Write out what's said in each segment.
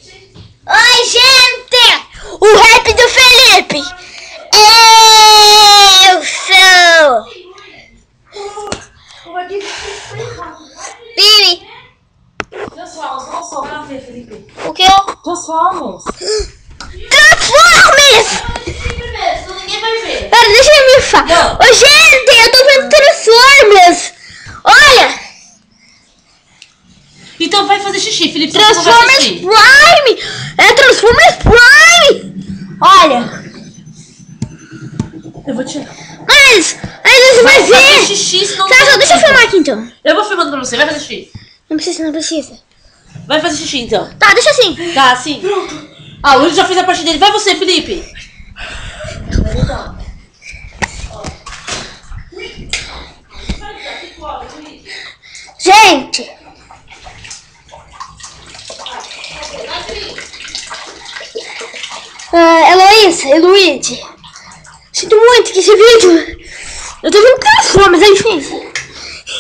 Oi, gente! O rap do Felipe! Eu sou... Billy! Transformers, vai lá ver, Felipe. O que? Transformers! Transformers! Senão ninguém vai ver. Pera, deixa eu me falar. Ô, gente, eu tô vendo Transformers! Olha! Então vai fazer xixi, Felipe. Transformers Prime! É Transformers Prime! Olha! Eu vou tirar. Mas você vai ver! fazer xixi, senão Tá, só deixa eu filmar aqui então. Eu vou filmando pra você, vai fazer xixi. Não precisa, não precisa. Vai fazer xixi então. Tá, deixa assim. Tá, assim. Ah, o Luiz já fez a parte dele. Vai você, Felipe. Gente! Heloísa, sinto muito que esse vídeo... Eu tô vendo Transformers, é difícil.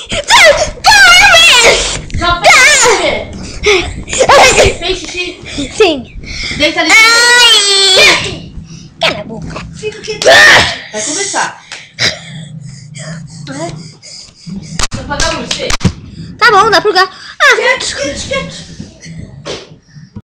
Transformers! Fez xixi? Sim. Deita ali. Ai! Cala a boca. Fica quieto. Vai começar. Vou apagar a luz, Fê. Tá bom, dá pra lugar. Quieto.